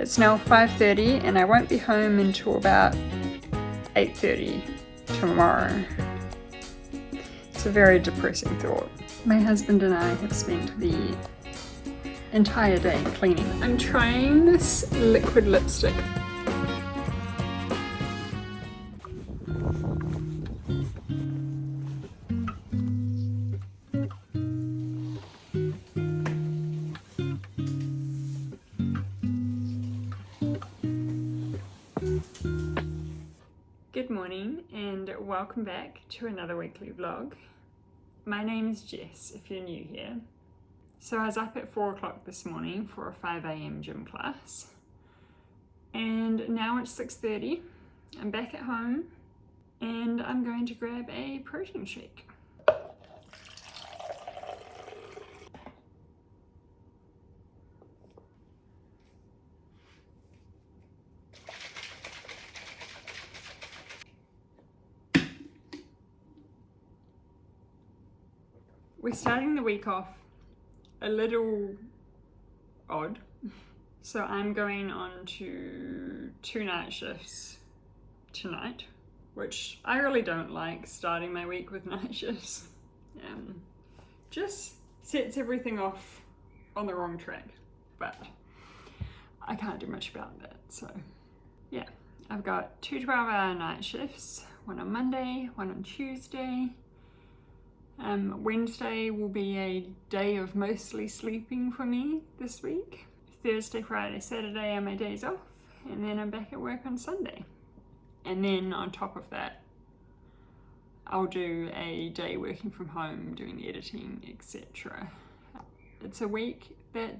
It's now 5:30 and I won't be home until about 8:30 tomorrow. It's a very depressing thought. My husband and I have spent the entire day cleaning. I'm trying this liquid lipstick. Good morning and welcome back to another weekly vlog. My name is Jess if you're new here. So I was up at 4 o'clock this morning for a 5 a.m. gym class and now it's 6:30. I'm back at home and I'm going to grab a protein shake. We're starting the week off a little odd. So I'm going on to 2 night shifts tonight, which I really don't like starting my week with night shifts. Just sets everything off on the wrong track, but I can't do much about that. So yeah, I've got 2 12-hour night shifts, one on Monday, one on Tuesday. Wednesday will be a day of mostly sleeping for me this week. Thursday, Friday, Saturday are my days off, and then I'm back at work on Sunday. And then on top of that, I'll do a day working from home, doing the editing, etc. It's a week that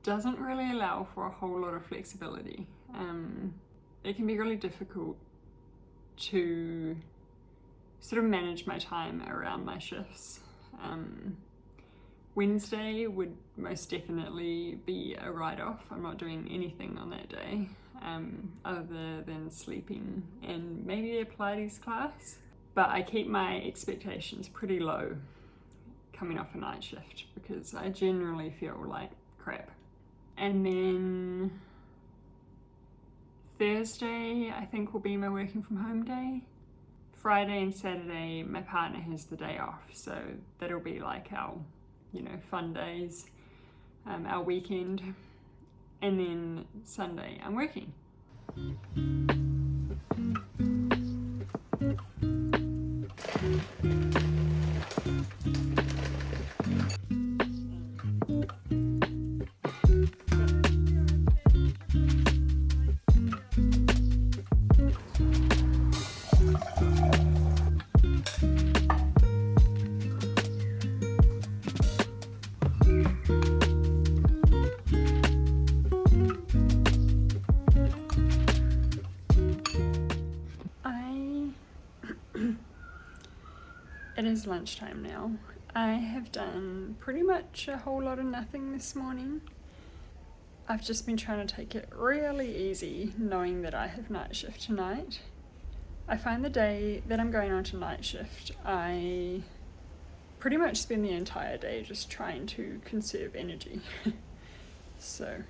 doesn't really allow for a whole lot of flexibility. It can be really difficult to sort of manage my time around my shifts. Wednesday would most definitely be a write-off. I'm not doing anything on that day other than sleeping and maybe a Pilates class. But I keep my expectations pretty low coming off a night shift because I generally feel like crap. And then Thursday I think will be my working from home day. Friday and Saturday, my partner has the day off, so that'll be like our, fun days, our weekend, and then Sunday I'm working. It is lunchtime now. I have done pretty much a whole lot of nothing this morning. I've just been trying to take it really easy, knowing that I have night shift tonight. I find the day that I'm going on to night shift, I pretty much spend the entire day just trying to conserve energy. So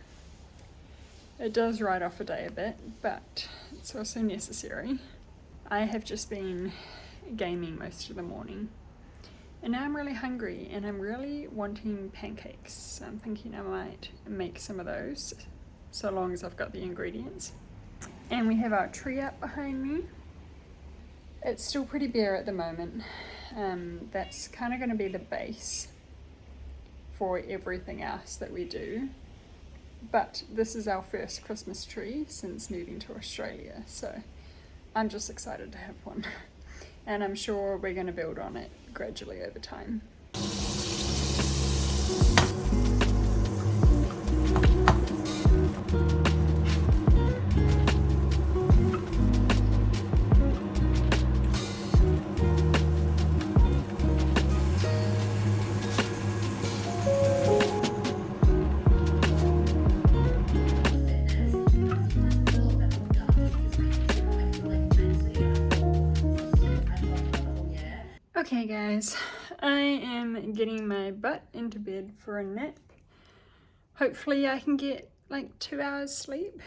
it does write off a day a bit, but it's also necessary. I have just been gaming most of the morning and now I'm really hungry and I'm really wanting pancakes, so I'm thinking I might make some of those so long as I've got the ingredients. And we have our tree up behind me. It's still pretty bare at the moment. That's kind of going to be the base for everything else that we do, but this is our first Christmas tree since moving to Australia, so I'm just excited to have one. And I'm sure we're going to build on it gradually over time. Okay guys, I am getting my butt into bed for a nap. Hopefully I can get like 2 hours sleep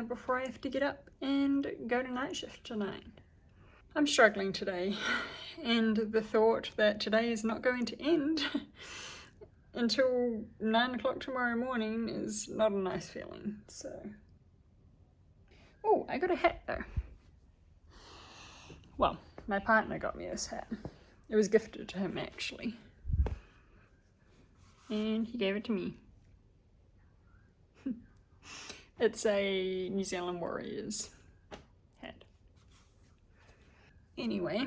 before I have to get up and go to night shift tonight. I'm struggling today, and the thought that today is not going to end until 9 o'clock tomorrow morning is not a nice feeling, so. Oh, I got a hat though. Well, my partner got me this hat. It was gifted to him actually. And he gave it to me. It's a New Zealand Warriors hat. Anyway,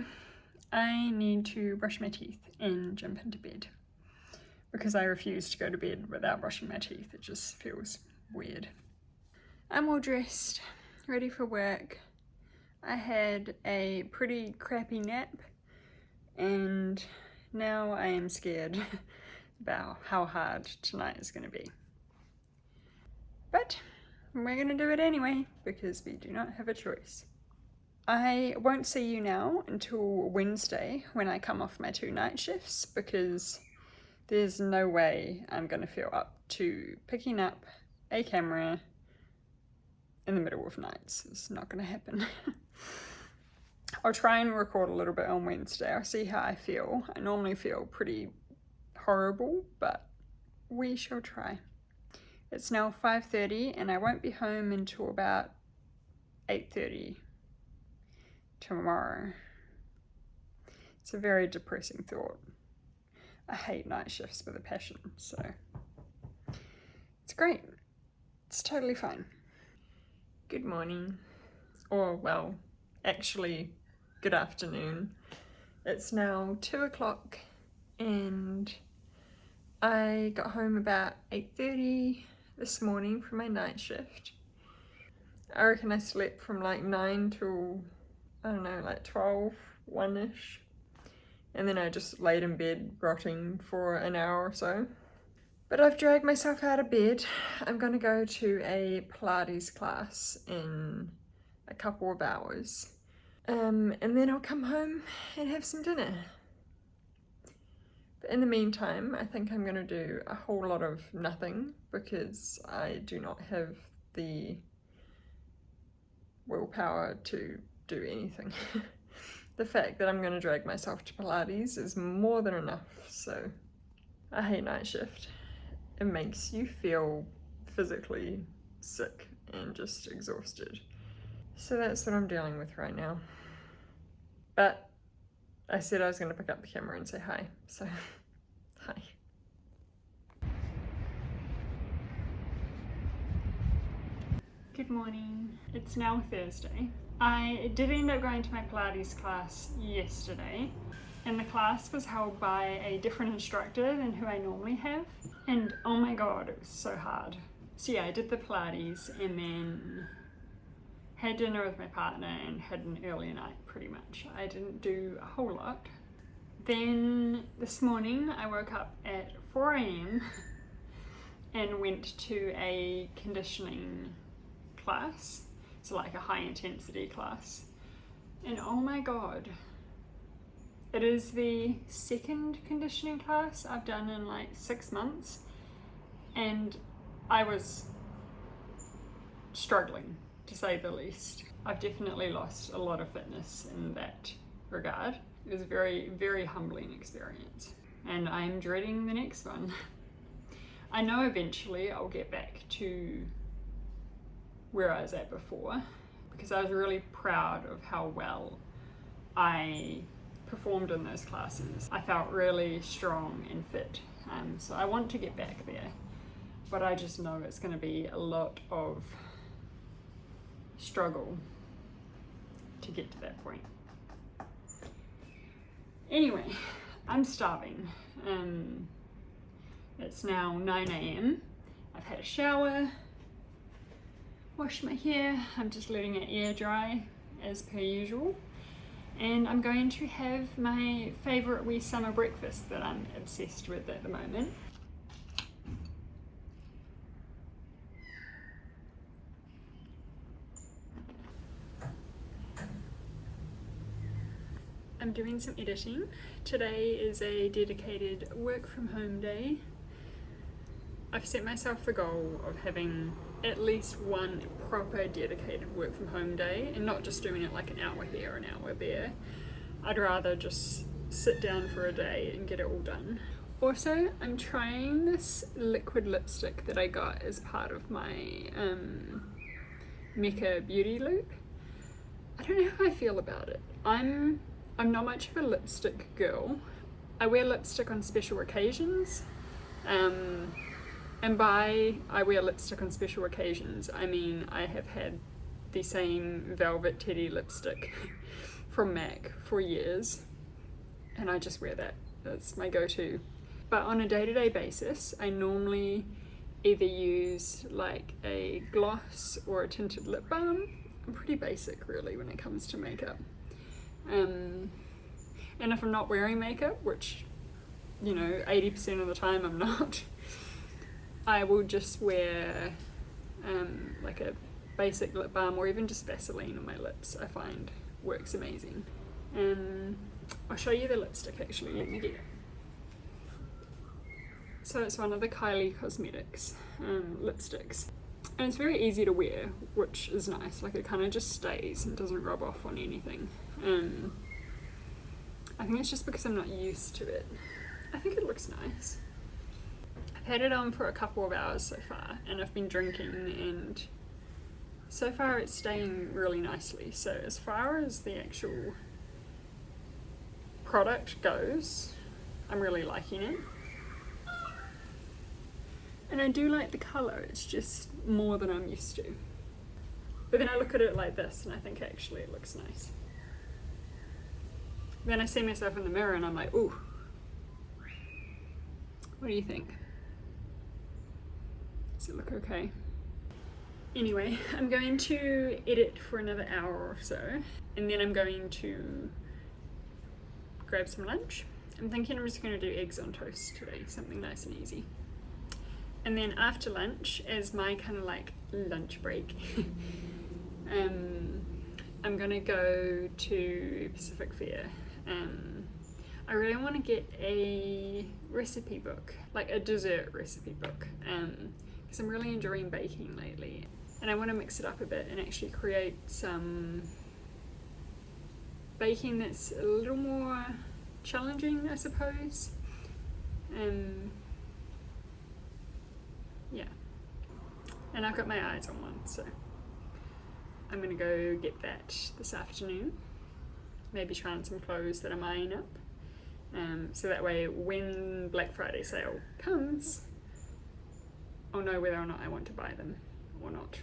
I need to brush my teeth and jump into bed. Because I refuse to go to bed without brushing my teeth. It just feels weird. I'm all dressed, ready for work. I had a pretty crappy nap and now I am scared about how hard tonight is going to be. But we're going to do it anyway because we do not have a choice. I won't see you now until Wednesday when I come off my 2 night shifts because there's no way I'm going to feel up to picking up a camera in the middle of nights. It's not going to happen. I'll try and record a little bit on Wednesday. I'll see how I feel. I normally feel pretty horrible, but we shall try. It's now 5:30 and I won't be home until about 8:30 tomorrow. It's a very depressing thought. I hate night shifts with a passion, so it's great. It's totally fine. Good morning. Or, well, actually, good afternoon. It's now 2 o'clock and I got home about 8:30 this morning from my night shift. I reckon I slept from like 9 till, I don't know, like 12, 1-ish. And then I just laid in bed rotting for an hour or so. But I've dragged myself out of bed. I'm going to go to a Pilates class in a couple of hours. And then I'll come home and have some dinner. But in the meantime, I think I'm going to do a whole lot of nothing because I do not have the willpower to do anything. The fact that I'm going to drag myself to Pilates is more than enough, so I hate night shift. It makes you feel physically sick and just exhausted. So that's what I'm dealing with right now. But I said I was going to pick up the camera and say hi, so hi. Good morning. It's now Thursday. I did end up going to my Pilates class yesterday, and the class was held by a different instructor than who I normally have, and oh my god, it was so hard. So yeah, I did the Pilates and then had dinner with my partner and had an early night pretty much. I didn't do a whole lot. Then this morning I woke up at 4 AM and went to a conditioning class, so like a high intensity class, and oh my god, it is the second conditioning class I've done in like 6 months and I was struggling to say the least. I've definitely lost a lot of fitness in that regard. It was a very, very humbling experience and I'm dreading the next one. I know eventually I'll get back to where I was at before because I was really proud of how well I performed in those classes. I felt really strong and fit, so I want to get back there, but I just know it's going to be a lot of struggle to get to that point. Anyway, I'm starving. It's now 9 AM. I've had a shower, washed my hair. I'm just letting it air dry as per usual. And I'm going to have my favourite wee summer breakfast that I'm obsessed with at the moment. I'm doing some editing. Today is a dedicated work from home day. I've set myself the goal of having at least one proper dedicated work from home day and not just doing it like an hour here, an hour there. I'd rather just sit down for a day and get it all done. Also, I'm trying this liquid lipstick that I got as part of my Mecca beauty loop. I don't know how I feel about it. I'm not much of a lipstick girl. I wear lipstick on special occasions. And by I wear lipstick on special occasions, I mean I have had the same velvet teddy lipstick from MAC for years, and I just wear that. That's my go-to. But on a day-to-day basis, I normally either use like a gloss or a tinted lip balm. I'm pretty basic really when it comes to makeup. And if I'm not wearing makeup, which, you know, 80% of the time I'm not, I will just wear like a basic lip balm or even just Vaseline on my lips. I find works amazing. I'll show you the lipstick actually, let me get it. So it's one of the Kylie Cosmetics lipsticks. And it's very easy to wear, which is nice. Like it kind of just stays and doesn't rub off on anything. I think it's just because I'm not used to it. I think it looks nice. I've had it on for a couple of hours so far, and I've been drinking, and so far it's staying really nicely. So as far as the actual product goes, I'm really liking it. And I do like the colour, it's just more than I'm used to. But then I look at it like this and I think actually it looks nice. Then I see myself in the mirror and I'm like, ooh. What do you think? Does it look okay? Anyway, I'm going to edit for another hour or so, and then I'm going to grab some lunch. I'm thinking I'm just going to do eggs on toast today, something nice and easy. And then after lunch, as my kind of like lunch break, I'm gonna go to Pacific Fair. I really want to get a recipe book, like a dessert recipe book, because I'm really enjoying baking lately. And I want to mix it up a bit and actually create some baking that's a little more challenging, I suppose. Yeah, and I've got my eyes on one, so I'm gonna go get that this afternoon. Maybe try on some clothes that I'm eyeing up, so that way when Black Friday sale comes, I'll know whether or not I want to buy them or not.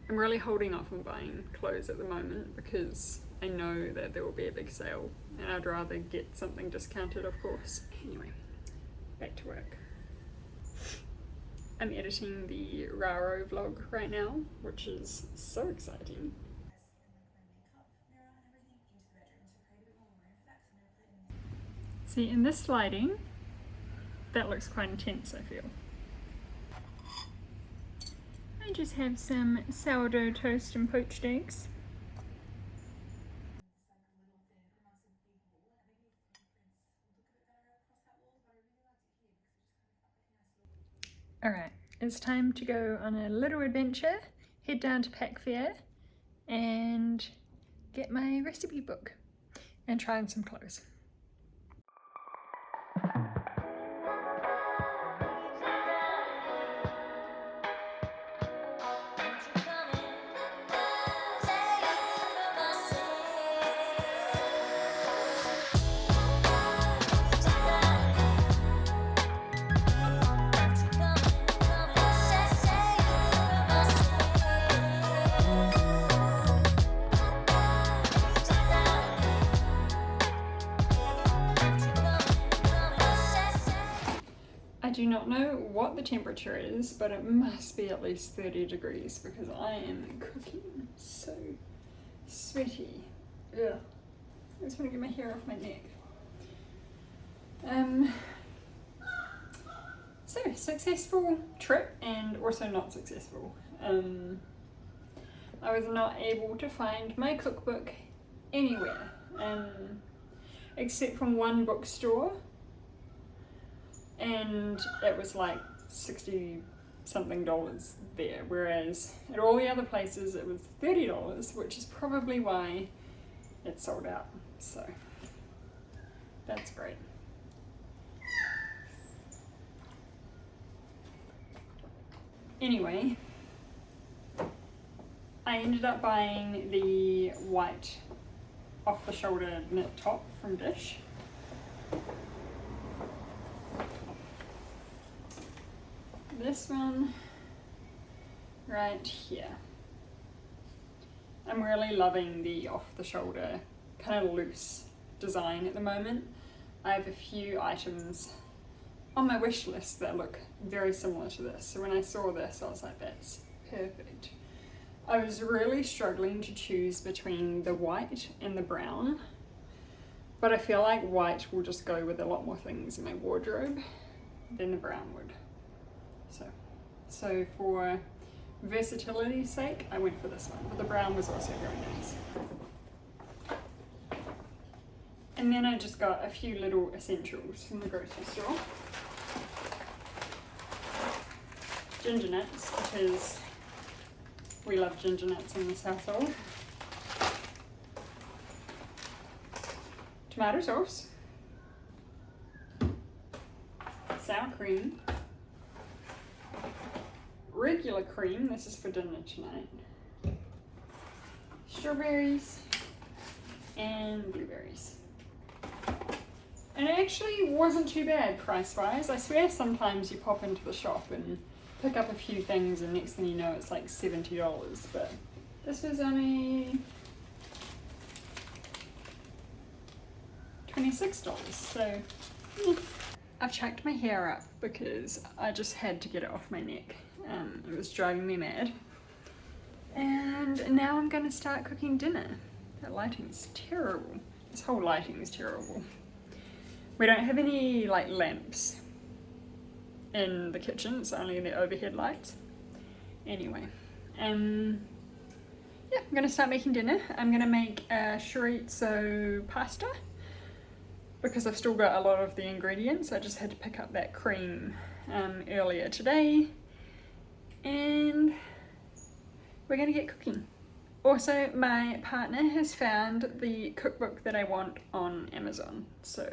I'm really holding off on buying clothes at the moment because I know that there will be a big sale, and I'd rather get something discounted, of course. Anyway, back to work. I'm editing the Raro vlog right now, which is so exciting. See, in this lighting, that looks quite intense, I feel. I just have some sourdough toast and poached eggs. Alright, it's time to go on a little adventure, head down to Pac Fair and get my recipe book and try on some clothes. I do not know what the temperature is, but it must be at least 30 degrees because I am cooking so sweaty. Ugh. I just want to get my hair off my neck. So, successful trip and also not successful. I was not able to find my cookbook anywhere, except from one bookstore. And it was like 60 something dollars there, whereas at all the other places it was $30, which is probably why it sold out. So that's great. Anyway, I ended up buying the white off-the-shoulder knit top from DISSH. This one right here. I'm really loving the off-the-shoulder kind of loose design at the moment. I have a few items on my wish list that look very similar to this. So when I saw this, I was like, that's perfect. I was really struggling to choose between the white and the brown, but I feel like white will just go with a lot more things in my wardrobe than the brown would. So for versatility's sake, I went for this one, but the brown was also very nice. And then I just got a few little essentials from the grocery store. Ginger nuts, because we love ginger nuts in this household. Tomato sauce. Sour cream. Regular cream, this is for dinner tonight. Strawberries and blueberries. And it actually wasn't too bad price-wise. I swear sometimes you pop into the shop and pick up a few things and next thing you know it's like $70, but this was only $26, so yeah. I've chucked my hair up because I just had to get it off my neck. It was driving me mad. And now I'm gonna start cooking dinner. That lighting's terrible. This whole lighting is terrible. We don't have any like lamps in the kitchen, it's only the overhead lights. Anyway, yeah, I'm gonna start making dinner. I'm gonna make a chorizo pasta because I've still got a lot of the ingredients. I just had to pick up that cream earlier today, and we're gonna get cooking. Also, my partner has found the cookbook that I want on Amazon, so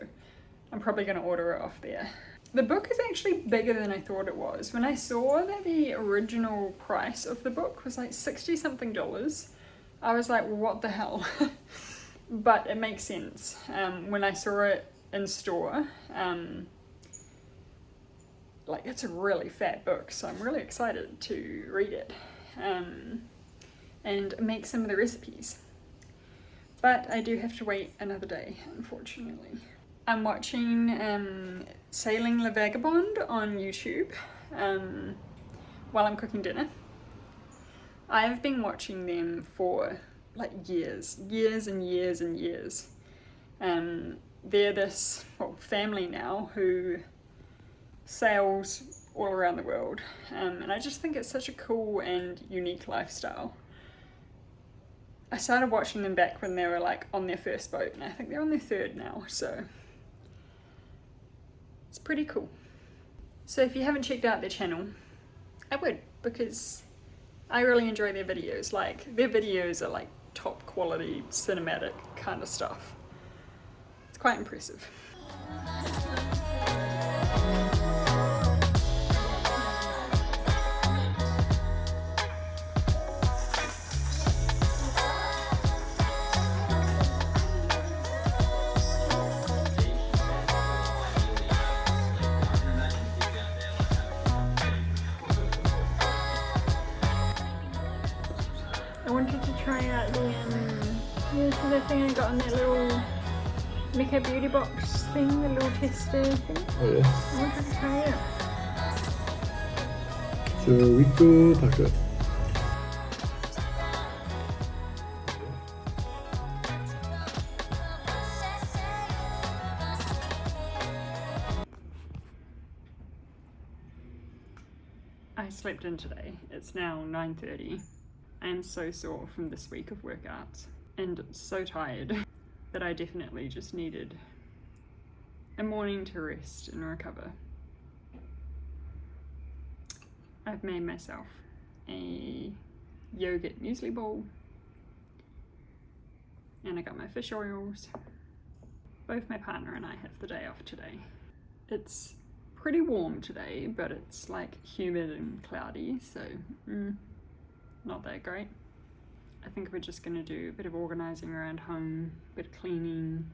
I'm probably gonna order it off there. The book is actually bigger than I thought it was. When I saw that the original price of the book was like $60 something, I was like, what the hell? But it makes sense. When I saw it in store, like it's a really fat book, so I'm really excited to read it and make some of the recipes. But I do have to wait another day, unfortunately. I'm watching Sailing La Vagabond on YouTube while I'm cooking dinner. I've been watching them for like years and years and years. They're this family now who sails all around the world, and I just think it's such a cool and unique lifestyle. I started watching them back when they were like on their first boat, and I think they're on their third now, so it's pretty cool. So if you haven't checked out their channel, I would, because I really enjoy their videos. Like, their videos are like top quality cinematic kind of stuff. It's quite impressive. I wanted to try out the thing I got on that little makeup beauty box thing, the little tester thing. Oh yeah. I wanted to try it out. Chorizo taco. I slept in today. It's now 9:30. I am so sore from this week of workouts and so tired that I definitely just needed a morning to rest and recover. I've made myself a yogurt muesli bowl, and I got my fish oils. Both my partner and I have the day off today. It's pretty warm today, but it's like humid and cloudy, so not that great. I think we're just going to do a bit of organising around home, a bit of cleaning.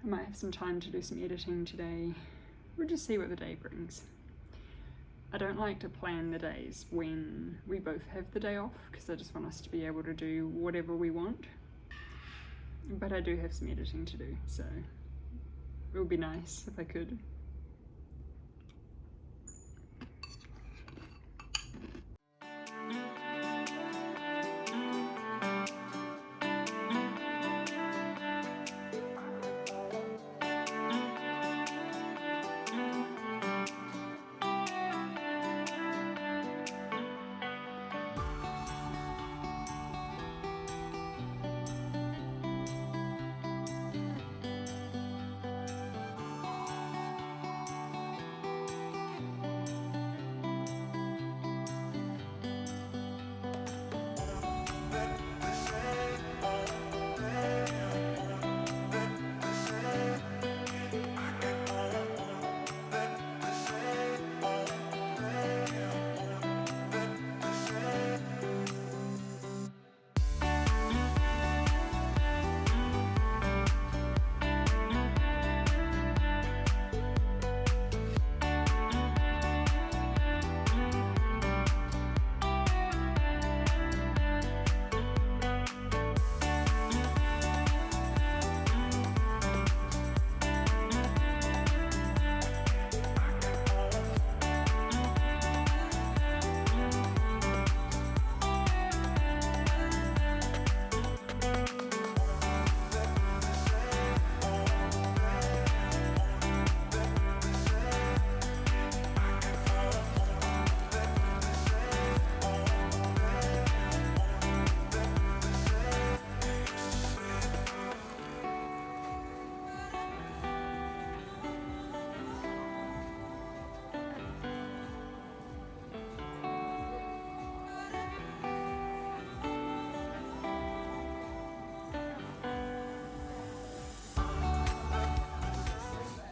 I might have some time to do some editing today. We'll just see what the day brings. I don't like to plan the days when we both have the day off because I just want us to be able to do whatever we want. But I do have some editing to do, so it would be nice if I could.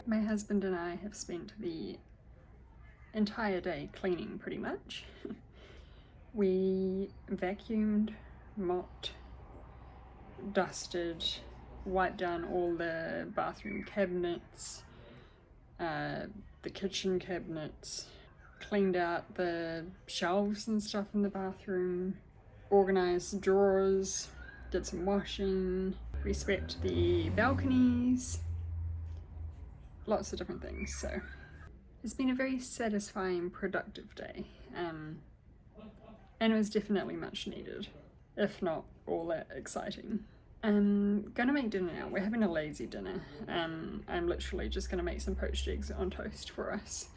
My husband and I have spent the entire day cleaning pretty much. We vacuumed, mopped, dusted, wiped down all the bathroom cabinets, the kitchen cabinets, cleaned out the shelves and stuff in the bathroom, organised drawers, did some washing, we swept the balconies, lots of different things. So it's been a very satisfying, productive day, and it was definitely much needed, if not all that exciting. I'm gonna make dinner now. We're having a lazy dinner. I'm literally just gonna make some poached eggs on toast for us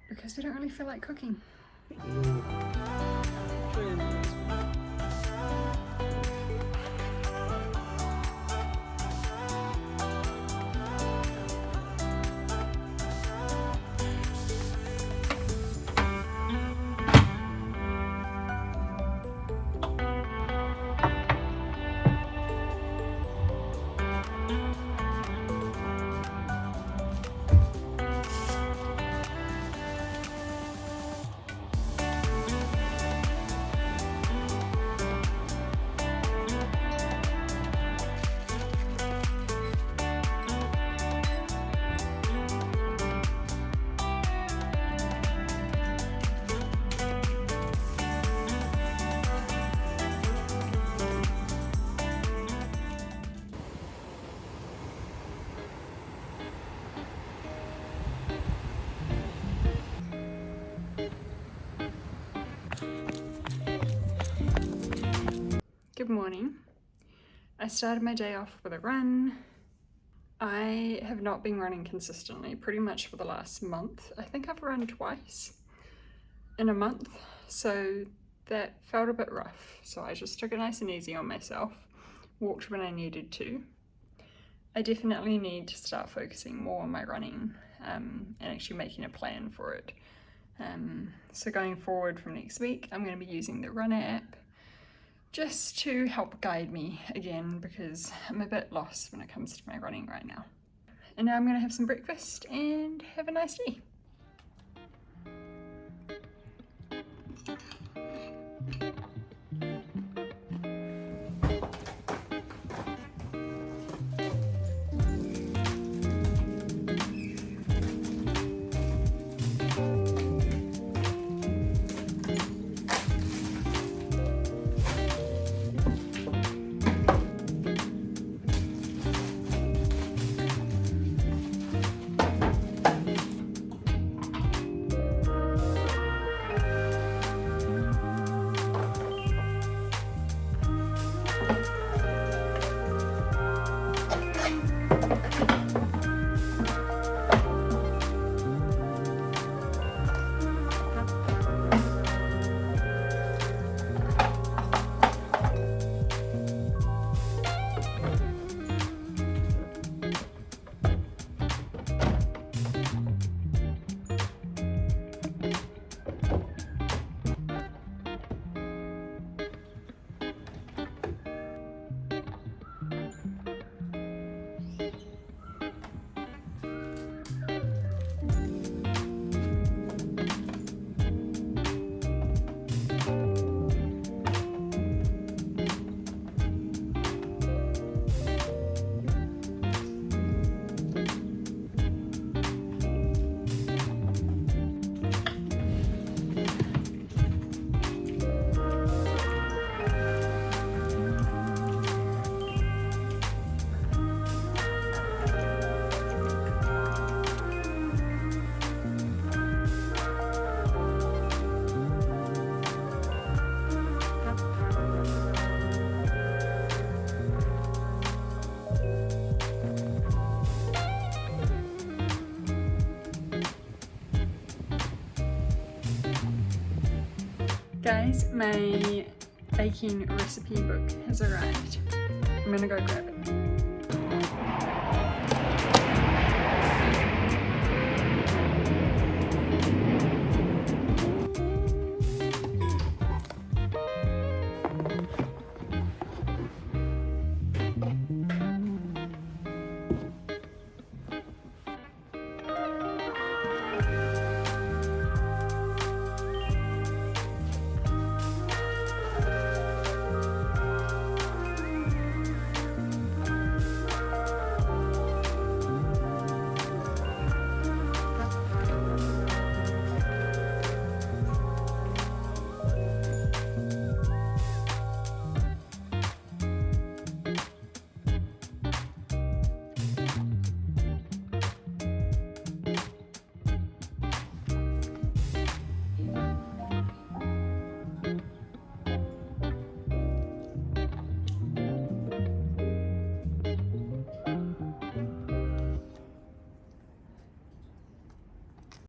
because we don't really feel like cooking. Good morning. I started my day off with a run. I have not been running consistently pretty much for the last month. I think I've run twice in a month, so that felt a bit rough. So I just took it nice and easy on myself, walked when I needed to. I definitely need to start focusing more on my running and actually making a plan for it. So going forward from next week, I'm going to be using the Runner app just to help guide me again, because I'm a bit lost when it comes to my running right now. And now I'm going to have some breakfast and have a nice day. Guys, my baking recipe book has arrived. I'm gonna go grab it.